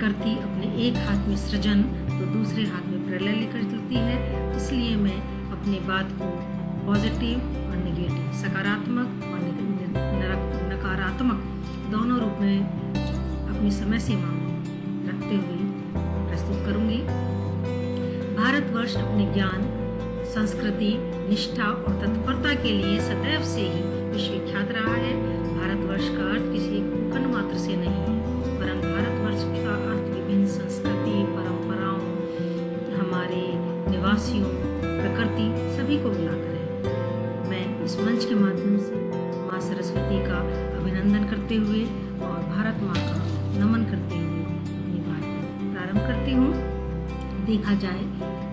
प्रकृति अपने एक हाथ में सृजन तो दूसरे हाथ में प्रलय लेकर चलती है। इसलिए मैं अपनी बात को पॉजिटिव और नेगेटिव, सकारात्मक और नकारात्मक दोनों रूप में अपनी समय सीमा में रखते हुए प्रस्तुत करूंगी। भारतवर्ष अपने ज्ञान, संस्कृति, निष्ठा और तत्परता के लिए सदैव से ही विश्वविख्यात रहा है। भारतवर्ष का अर्थ किसी भूखंड मात्र से नहीं है, वरन भारतवर्ष का अर्थ विभिन्न संस्कृति, परंपराओं, हमारे निवासियों, प्रकृति सभी को मिलाकर है। मैं इस मंच के माध्यम से माँ सरस्वती का अभिनंदन करते हुए और भारत माँ का नमन करते हुए अपनी बात को प्रारंभ करती हूँ। देखा जाए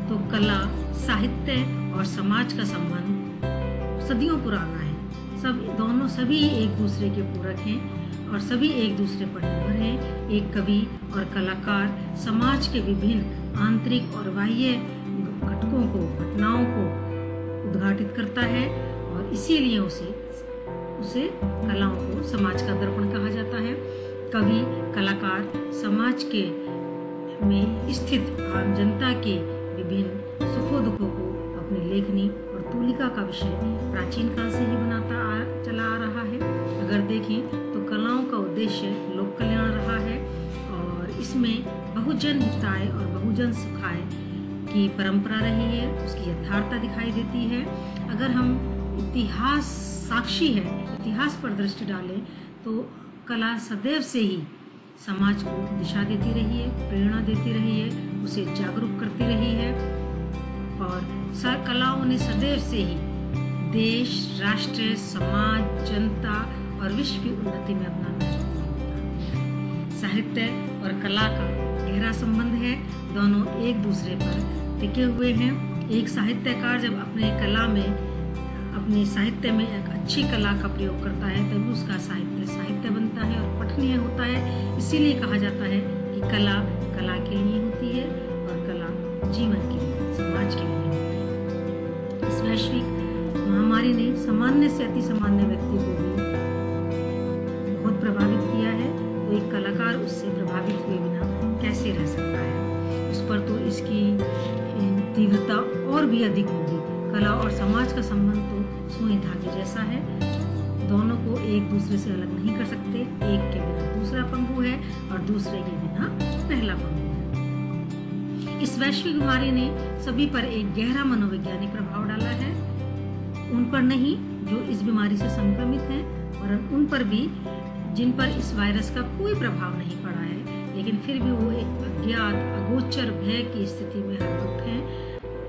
तो कला, साहित्य और समाज का संबंध सदियों पुराना है। सभी एक दूसरे के पूरक हैं और सभी एक दूसरे पर निर्भर हैं। एक कवि और कलाकार समाज के विभिन्न आंतरिक और बाह्य घटकों को, घटनाओं को उद्घाटित करता है और इसीलिए उसे कलाओं को समाज का दर्पण कहा जाता है। कवि, कलाकार समाज के में स्थित आम जनता के विभिन्न सुखों दुखों को अपनी लेखनी और तूलिका का विषय प्राचीन काल से ही बनाता चला आ रहा है। अगर देखें तो कलाओं का उद्देश्य लोक कल्याण रहा है और इसमें बहुजन हिताय और बहुजन सुखाय की परंपरा रही है, उसकी यथार्थता दिखाई देती है। अगर हम इतिहास साक्षी है, इतिहास पर दृष्टि डालें तो कला सदैव से ही समाज को दिशा देती रही है, प्रेरणा देती रही है, उसे जागरूक करती रही है और कलाओं ने सदैव से ही देश, राष्ट्र, समाज, जनता और विश्व की उन्नति में अपना साहित्य और कला का गहरा संबंध है। दोनों एक दूसरे पर टिके हुए हैं। एक साहित्यकार जब अपने साहित्य में एक अच्छी कला का प्रयोग करता है तब उसका साहित्य बनता है और पठनीय होता है। इसीलिए कहा जाता है कि कला कला के लिए होती है और कला जीवन के लिए, समाज के लिए होती है। इस वैश्विक महामारी ने सामान्य से अति सामान्य व्यक्ति को भी बहुत प्रभावित किया है, तो एक कलाकार उससे प्रभावित हुए बिना कैसे रह सकता है। उस पर तो इसकी तीव्रता और भी अधिक होगी। कला और समाज का संबंध तो सुई धागे जैसा है, दोनों को एक दूसरे से अलग नहीं कर सकते। एक के बिना दूसरा पंगु है और दूसरे के बिना पहला पंगु है। इस वैश्विक बीमारी ने सभी पर एक गहरा मनोवैज्ञानिक प्रभाव डाला है। उन पर नहीं जो इस बीमारी से संक्रमित हैं, वरन उन पर भी जिन पर इस वायरस का कोई प्रभाव नहीं पड़ा है, लेकिन फिर भी वो एक अज्ञात, अगोचर भय की स्थिति में हर वक्त हैं।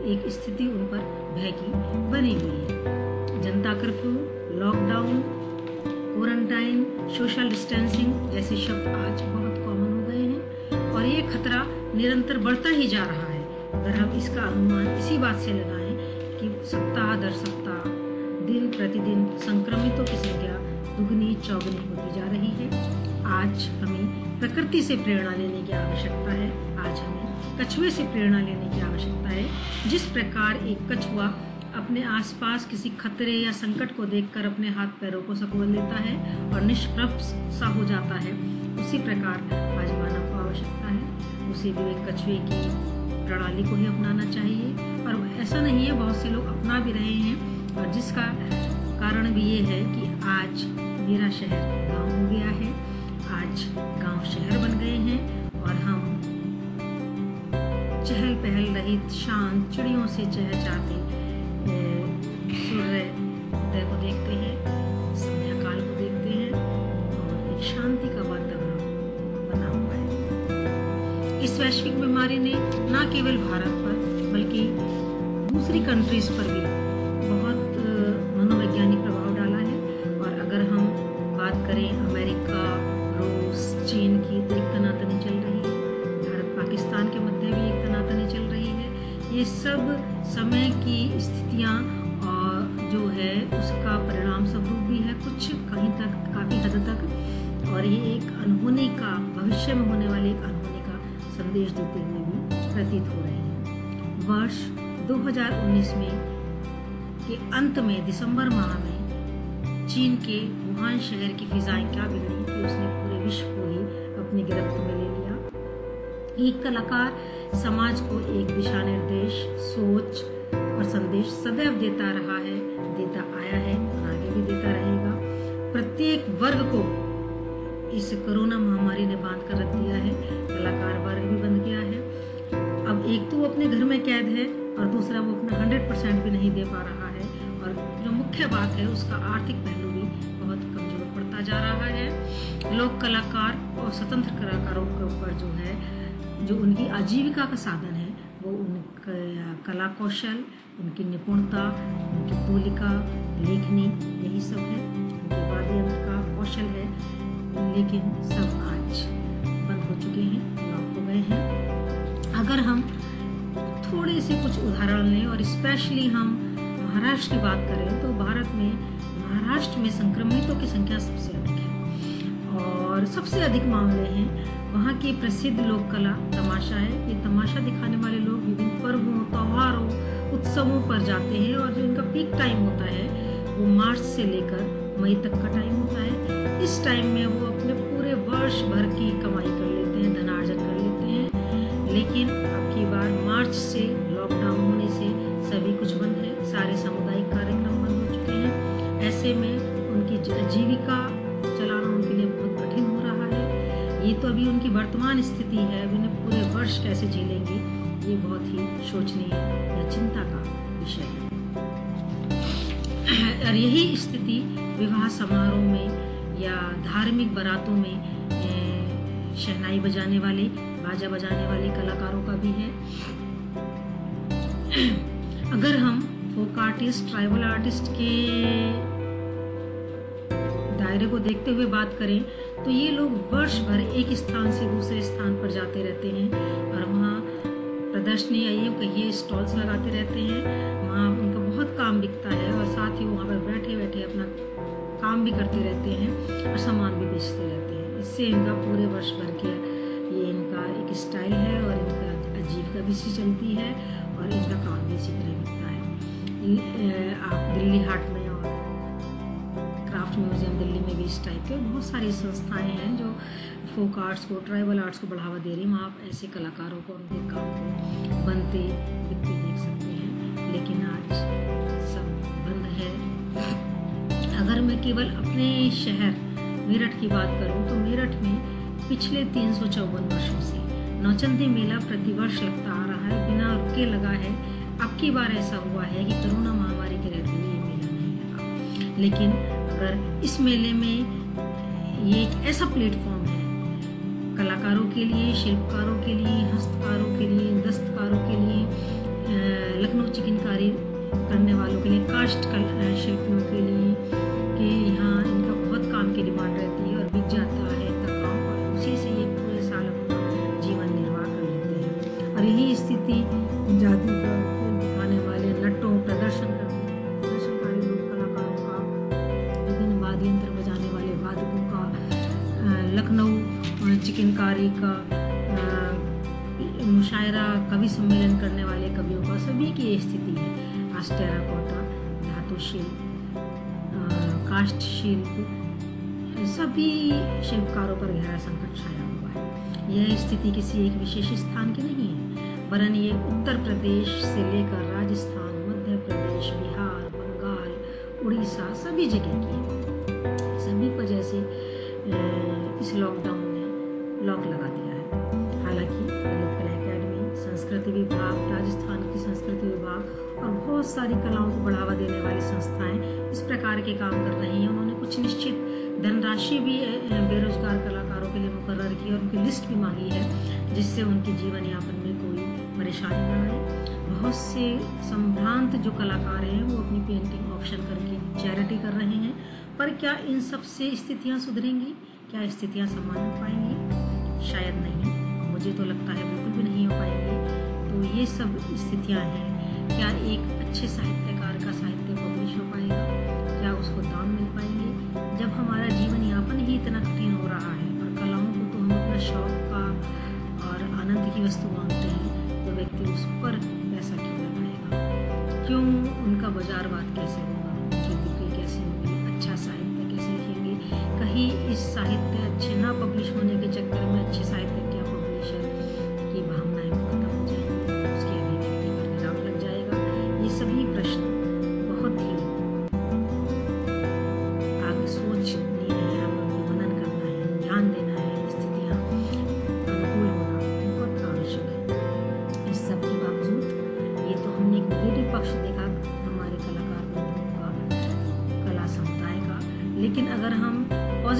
एक स्थिति उन पर भय की बनी हुई है। जनता curfew, lockdown, quarantine, social distancing जैसे शब्द आज बहुत कॉमन हो गए हैं और ये खतरा निरंतर बढ़ता ही जा रहा है। अगर हम इसका अनुमान इसी बात से लगाएं कि सप्ताह दर सप्ताह, दिन प्रतिदिन संक्रमितों की संख्या दुगनी चौगुनी होती जा रही है। आज हमें प्रकृति से प्रेरणा लेने की आवश्यकता है। आज हमें कछुए से प्रेरणा लेने की आवश्यकता है। जिस प्रकार एक कछुआ अपने आसपास किसी खतरे या संकट को देखकर अपने हाथ पैरों को सकोल लेता है और निष्प्रभ सा हो जाता है, उसी प्रकार आज मानव को आवश्यकता है। उसे भी एक कछुए की प्रणाली को ही अपनाना चाहिए और ऐसा नहीं है, बहुत से लोग अपना भी रहे हैं और जिसका कारण भी ये है कि आज मेरा शहर गांव हो गया है, आज गांव शहर बन गए हैं और हम चहल पहल रहित, शांत, चिड़ियों से चहचहाते सूर्योदय को देखते हैं, संध्या काल को देखते हैं और एक शांति का वातावरण बना हुआ है। इस वैश्विक बीमारी ने न केवल भारत पर बल्कि दूसरी कंट्रीज पर भी बहुत मनोवैज्ञानिक प्रभाव डाला है। और अगर हम बात करें अमेरिका, रूस, चीन की, तो एक तनातनी चल रही है। भारत पाकिस्तान के मध्य भी एक तनातनी चल रही है। ये सब समय की स्थितियाँ जो है उसका परिणाम स्वरूप भी है, कुछ कहीं तक, काफ़ी हद तक, और ये एक अनहोनी का, भविष्य में होने वाले एक अनहोनी का संदेश देते हुए भी प्रतीत हो रहे हैं। वर्ष 2019 में के अंत में दिसंबर माह में चीन के वुहान शहर की फिजाएं क्या बिगड़ी कि उसने पूरे विश्व को ही अपनी गिरफ्त में ले लिया। एक कलाकार समाज को एक दिशा निर्देश, सोच और संदेश सदैव देता रहा है, देता आया है और आगे भी देता रहेगा। प्रत्येक वर्ग को इस कोरोना महामारी ने बांध कर रख दिया है, कलाकार वर्ग भी बन गया है। अब एक तो वो अपने घर में कैद है और दूसरा वो अपना 100% भी नहीं दे पा रहा है, और जो मुख्य बात है उसका आर्थिक पहलू भी बहुत कमजोर पड़ता जा रहा है। लोक कलाकार और स्वतंत्र कलाकारों के ऊपर जो है, जो उनकी आजीविका का साधन है, वो उनका कला कौशल, उनकी निपुणता, उनकी तूलिका, लेखनी, यही सब है, उनके वाद्य यंत्र का कौशल है, लेकिन सब आज बंद हो चुके हैं, लॉक हो गए हैं। अगर हम थोड़े से कुछ उदाहरण लें और स्पेशली हम महाराष्ट्र की बात करें तो भारत में महाराष्ट्र में संक्रमितों की संख्या सबसे अधिक है और सबसे अधिक मामले हैं। वहाँ की प्रसिद्ध लोक कला तमाशा है। ये तमाशा दिखाने वाले लोग विभिन्न पर्वों, त्योहारों, उत्सवों पर जाते हैं और जो इनका पीक टाइम होता है वो मार्च से लेकर मई तक का टाइम होता है। इस टाइम में वो अपने पूरे वर्ष भर की कमाई कर लेते हैं, धनार्जन कर लेते हैं। लेकिन अब की बार मार्च से लॉकडाउन होने से सभी कुछ बंद है, सारे सामुदायिक कार्यक्रम बंद हो चुके हैं। ऐसे में उनकी जीविका चलाना उनके लिए बहुत कठिन हो रहा है। ये तो अभी उनकी वर्तमान स्थिति है, अब इन्हें पूरे वर्ष कैसे झेलेंगे, ये बहुत ही सोचनीय या चिंता का विषय है। और यही स्थिति विवाह समारोह में या धार्मिक बारातों में शहनाई बजाने वाले, बाजा बजाने वाले कलाकारों का भी है। अगर हम फोक आर्टिस्ट, ट्राइबल आर्टिस्ट के दायरे को देखते हुए बात करें तो ये लोग वर्ष भर एक स्थान से दूसरे स्थान पर जाते रहते हैं और वहाँ प्रदर्शनी या ये कहिए स्टॉल्स लगाते रहते हैं। वहाँ उनका बहुत काम बिकता है और साथ ही वहाँ पर बैठे बैठे अपना काम भी करते रहते हैं और सामान भी बेचते रहते हैं। इससे इनका पूरे वर्ष भर के ये इनका एक स्टाइल है और इनका आजीविका भी इसी चलती है और इनका काम भी इसी तरह बिकता है। आप दिल्ली हाट में और क्राफ्ट म्यूजियम दिल्ली में भी इस टाइप के बहुत सारी संस्थाएं हैं जो फोक आर्ट्स को, ट्राइबल आर्ट्स को बढ़ावा दे रही हैं। वहाँ आप ऐसे कलाकारों को, उनके काम को बनते बिकते देख सकते हैं। लेकिन आज सब बंद है। अगर मैं केवल अपने शहर मेरठ की बात करूं तो मेरठ में पिछले 354 वर्षों से नौचंदी मेला प्रतिवर्ष लगता आ रहा है, बिना रुके लगा है। अब की बार ऐसा हुआ है कि कोरोना महामारी के रहते हुए ये मेला नहीं लगा। लेकिन अगर इस मेले में ये एक ऐसा प्लेटफॉर्म है कलाकारों के लिए, शिल्पकारों के लिए, हस्तकारों के लिए, दस्तकारों के लिए, लखनऊ चिकनकारी करने वालों के लिए, काष्ठ शिल्पियों के लिए, कि यहाँ इनका बहुत काम की डिमांड रहती है और बिक जाता है इनका काम और उसी से ये पूरे साल अपना जीवन निर्वाह कर लेते हैं। और यही स्थिति जादूगर, दिखाने वाले, नटों, प्रदर्शनकारी लोक कलाकारों का, विभिन्न वाद्य यंत्र बजाने वाले वादकों का, लखनऊ चिकनकारी का, मुशायरा, कवि सम्मेलन करने वाले कवियों का, सभी की ये स्थिति है। आज टेराकोटा, धातु शिल्प, काष्ठ शिल्प, सभी शिल्पकारों पर गहरा संकट छाया हुआ है। यह स्थिति किसी एक विशेष स्थान की नहीं है, वरन ये उत्तर प्रदेश से लेकर राजस्थान, मध्य प्रदेश, बिहार, बंगाल, उड़ीसा, सभी जगह की है। सभी पर जैसे इस लॉकडाउन ने लॉक लगा दिया है। हालांकि ललित कला अकेडमी, संस्कृति विभाग, राजस्थान की संस्कृति विभाग और बहुत सारी कलाओं को बढ़ावा देने वाली संस्थाएं इस प्रकार के काम कर रही हैं। उन्होंने कुछ निश्चित धनराशि भी बेरोजगार कलाकारों के लिए मुकर्रर की और उनकी लिस्ट भी मांगी है, जिससे उनके जीवन यापन में कोई परेशानी न आए। बहुत से संभ्रांत जो कलाकार हैं वो अपनी पेंटिंग ऑप्शन करके चैरिटी कर रहे हैं, पर क्या इन सब से स्थितियाँ सुधरेंगी? क्या स्थितियाँ संभाल पाएंगी? शायद नहीं। मुझे तो लगता है बिल्कुल भी नहीं हो पाएंगी। तो ये सब स्थितियाँ हैं। क्या एक अच्छे साहित्यकार का साहित्य पब्लिश हो पाएगा? क्या उसको दाम मिल पाएंगे? जब हमारा जीवन यापन ही इतना कठिन हो रहा है और कलाओं को तो हम अपना शौक का और आनंद की वस्तु मानते हैं, तो व्यक्ति उस पर पैसा क्यों लगाएगा? क्यों उनका बाजारवाद कैसे होगा? उनकी बिक्री कैसे होगी? अच्छा साहित्य कैसे लिखेंगे? कहीं इस साहित्य अच्छे ना पब्लिश होने के चक्कर में अच्छे साहित्य क्या पब्लिशर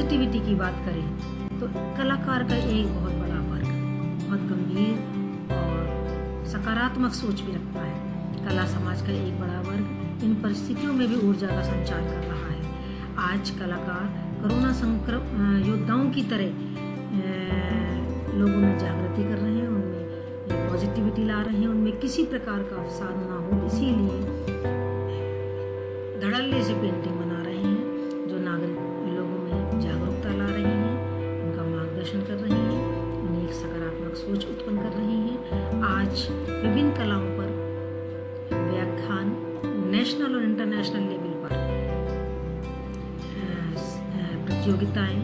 पॉजिटिविटी की बात करें तो कलाकार का एक बहुत बड़ा वर्ग बहुत गंभीर और सकारात्मक सोच भी रखता है। कला समाज का एक बड़ा वर्ग इन परिस्थितियों में भी ऊर्जा का संचार कर रहा है। आज कलाकार कोरोना संक्रमण योद्धाओं की तरह लोगों में जागृति कर रहे हैं, उनमें पॉजिटिविटी ला रहे हैं, उनमें किसी प्रकार का अवसाद ना हो, इसीलिए धड़ल्ले से पेंटिंग बना रहे हैं जो नागरिक लोगों में जागरूकता ला रही हैं, उनका मार्गदर्शन कर रही हैं, उन्हें एक सकारात्मक सोच उत्पन्न कर रही हैं। आज विभिन्न कलाओं पर व्याख्यान नेशनल और इंटरनेशनल लेवल पर प्रतियोगिताएं,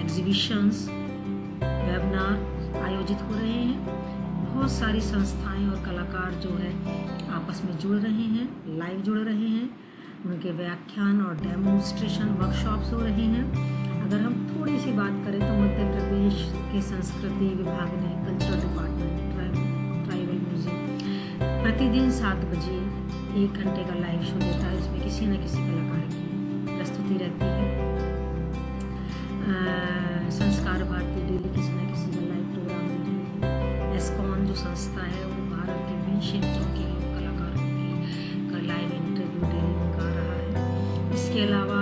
एग्जीबिशंस, वेबिनार आयोजित हो रहे हैं। बहुत सारी संस्थाएं और कलाकार जो है आपस में जुड़ रहे हैं, लाइव जुड़ रहे हैं, उनके व्याख्यान और डेमोन्स्ट्रेशन वर्कशॉप्स हो रहे हैं। अगर हम थोड़ी सी बात करें तो मध्य प्रदेश के संस्कृति विभाग ने कल्चरल डिपार्टमेंट ट्राइबल म्यूजियम प्रतिदिन 7 बजे 1 घंटे का लाइव शो देता है। इसमें किसी न किसी कलाकार की प्रस्तुति रहती है। संस्कार भारती डेली किसी न किसी का लाइव प्रोग्राम दे रही है। एस्कॉन जो संस्था है वो भारत के विभिन्न क्षेत्रों के लोक कलाकारों का लाइव इंटरव्यू डेली निकाल रहा है। इसके अलावा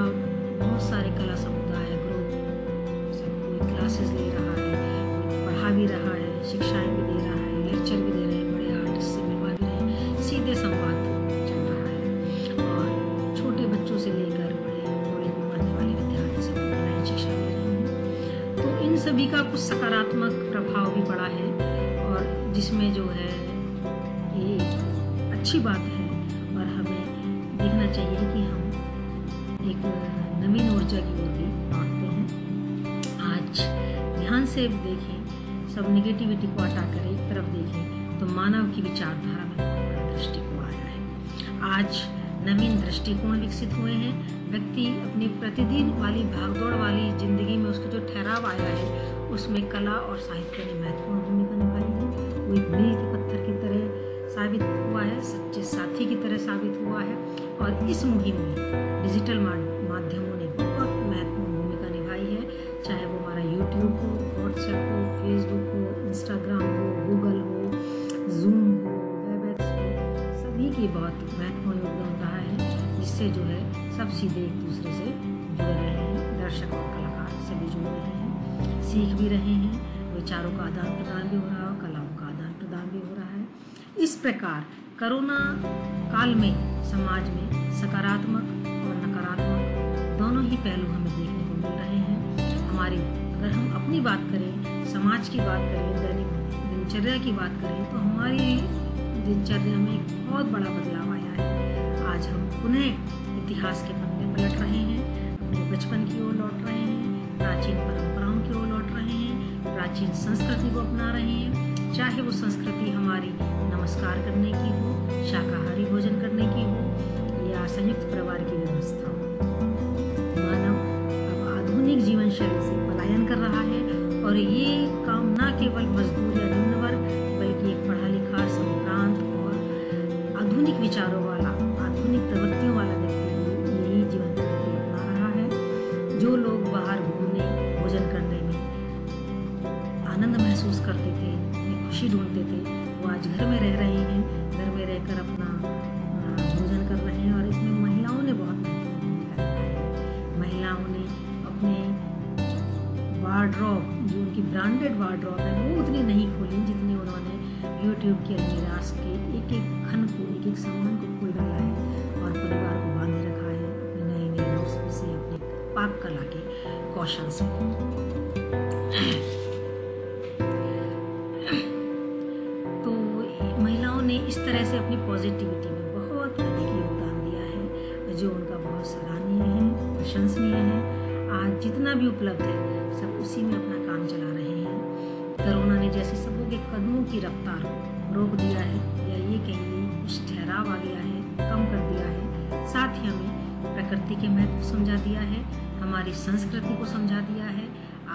बहुत सारे कला समुदाय ग्रुप सब कोई क्लासेस ले रहा है, कोई पढ़ा भी रहा है, शिक्षाएं भी दे रहा है, लेक्चर भी दे रहे हैं, बड़े आर्टिस्ट से मिलवा भी रहे हैं, सीधे संवाद चल रहा है। और छोटे बच्चों से लेकर बड़े कॉलेज में पढ़ने वाले विद्यार्थी सब ऑनलाइन शिक्षा ले रहे हैं। तो इन सभी का कुछ सकारात्मक प्रभाव भी पड़ा है और जिसमें जो है ये अच्छी बात है और हमें देखना चाहिए कि हम एक नवीन ऊर्जा की ओर भी लौटते हैं। आज ध्यान से देखें, सब नेगेटिविटी को हटाकर एक तरफ देखें तो मानव की विचारधारा में बहुत बड़ा दृष्टिकोण आया है। आज नवीन दृष्टिकोण विकसित हुए हैं। व्यक्ति अपनी प्रतिदिन वाली भागदौड़ वाली जिंदगी में उसका जो ठहराव आया है उसमें कला और साहित्य ने महत्वपूर्ण भूमिका निभाई है। वो एक मील के पत्थर की तरह साबित हुआ है, सच्चे साथी की तरह साबित हुआ है और इस मुहिम में डिजिटल माध्यमों ने बहुत महत्वपूर्ण भूमिका निभाई है। चाहे वो हमारा यूट्यूब हो, व्हाट्सएप हो, फेसबुक हो, इंस्टाग्राम हो, गूगल हो, जूम हो, वेबएक्स हो, सभी की बहुत महत्वपूर्ण योगदान रहा है, जिससे जो है सब सीधे एक दूसरे से जुड़ रहे हैं। दर्शक और कलाकार सभी जुड़ रहे हैं, सीख भी रहे हैं, विचारों का आदान प्रदान भी हो रहा है, कलाओं का आदान प्रदान भी हो रहा है। इस प्रकार कोरोना काल में समाज में सकारात्मक और नकारात्मक दोनों ही पहलू हमें देखने को मिल रहे हैं। हमारी अगर हम अपनी बात करें, समाज की बात करें, दैनिक दिनचर्या की बात करें तो हमारी दिनचर्या में एक बहुत बड़ा बदलाव आया है। आज हम पुनः इतिहास के पन्ने पलट रहे हैं, अपने बचपन की ओर लौट रहे हैं, प्राचीन परंपराओं की ओर लौट रहे हैं, प्राचीन संस्कृति को अपना रहे हैं। चाहे वो संस्कृति हमारी नमस्कार करने की हो, शाकाहारी भोजन करने की हो या संयुक्त परिवार की व्यवस्था हो। मानव अब आधुनिक जीवन शैली से पलायन कर रहा है और ये काम न केवल मजदूर या निम्न वर्ग बल्कि एक पढ़ा लिखा, संभ्रांत और आधुनिक विचारों वाला, आधुनिक प्रवृत्तियों वाला व्यक्ति यही जीवन पद्धति अपना रहा है। जो लोग बाहर घूमने, भोजन करने में आनंद महसूस करते थे, खुशी ढूंढते थे, वो आज घर में रह रहे हैं, घर में रहकर अपना भोजन कर रहे हैं और इसमें महिलाओं ने बहुत महत्वपूर्ण भूमिका निभाई है। महिलाओं ने अपने वार्डरोब, जो उनकी ब्रांडेड वार्डरोब है, वो उतनी नहीं खोली जितनी उन्होंने यूट्यूब के अलमीराज के एक एक खन को, एक एक सामान को खोल डाला है और परिवार को बांधे रखा है अपने नए नए रेसिपी से, अपने पाक कला के कौशल से। इस तरह से अपनी पॉजिटिविटी में बहुत अधिक योगदान दिया है जो उनका बहुत सराहनीय है, प्रशंसनीय है। आज जितना भी उपलब्ध है सब उसी में अपना काम चला रहे हैं। कोरोना ने जैसे सबों के कदमों की रफ्तार को रोक दिया है या ये कहिए कुछ ठहराव आ गया है, कम कर दिया है, साथ ही हमें प्रकृति के महत्व को समझा दिया है, हमारी संस्कृति को समझा दिया है।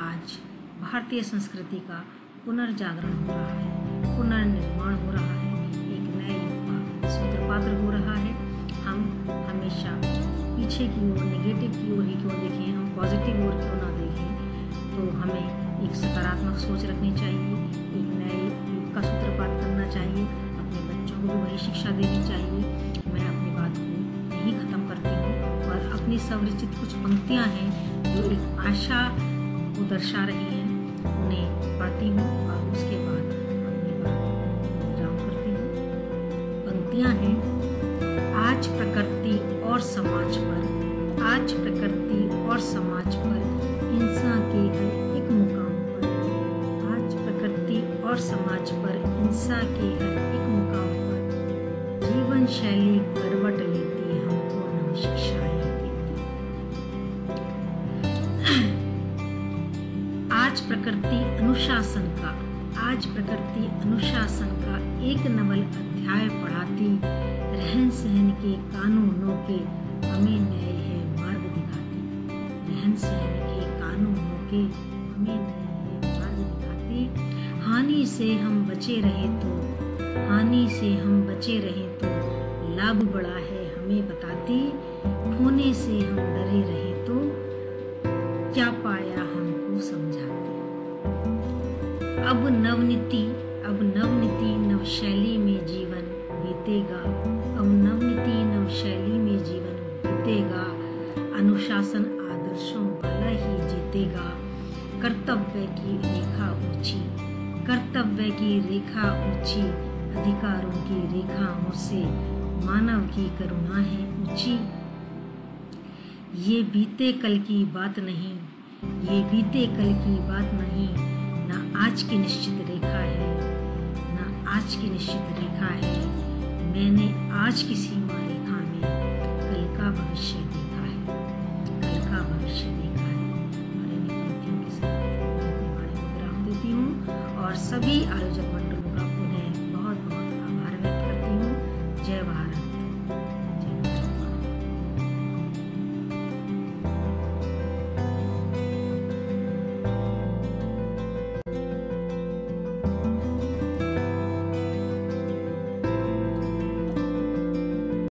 आज भारतीय संस्कृति का पुनर्जागरण हो रहा है, पुनर्निर्माण हो रहा है, एक नए युग का सूत्रपात्र हो रहा है। हम हमेशा पीछे की ओर, नेगेटिव की ओर ही क्यों देखें, हम पॉजिटिव ओर क्यों ना देखें। तो हमें एक सकारात्मक सोच रखनी चाहिए, एक नए युग का सूत्रपात करना चाहिए, अपने बच्चों को भी वही शिक्षा देनी चाहिए। मैं अपनी बात को यहीं ख़त्म करती हूँ और अपनी स्वरचित कुछ पंक्तियाँ हैं जो एक आशा को दर्शा रही हैं, उन्हें पढ़ती हूँ और उसके बाद अपनी बात को विराम करती हूँ। पंक्तियाँ हैं, आज प्रकृति और समाज पर, आज प्रकृति और समाज पर हिंसा के हर एक मुकाम पर, आज प्रकृति और समाज पर हिंसा के हर एक मुकाम पर जीवन शैली करवट लेती, हमको नव शिक्षाएं देती। आज प्रकृति अनुशासन का, आज प्रकृति अनुशासन का एक नवल अध्याय पढ़ाती, रहन सहन के कानूनों के हमें नए है मार्ग दिखाती, रहन सहन के कानूनों के हमें नए है मार्ग दिखाती। हानि से हम बचे रहे तो, हानि से हम बचे रहे तो लाभ बड़ा है हमें बताती, खोने से हम डरे रहे तो क्या पाया हमको समझाती। अब नवनीति, अब नवनीति नवशैली में जीवन बीतेगा, अब नवनीति नवशैली में जीवन बीतेगा, अनुशासन आदर्शों वाला ही जीतेगा। कर्तव्य की रेखा ऊंची, कर्तव्य की रेखा ऊंची, अधिकारों की रेखाओं से मानव की करुणा है ऊंची। ये बीते कल की बात नहीं, ये बीते कल की बात नहीं, ना आज की निश्चित रेखा है, ना आज की निश्चित रेखा है। मैंने आज की सीमा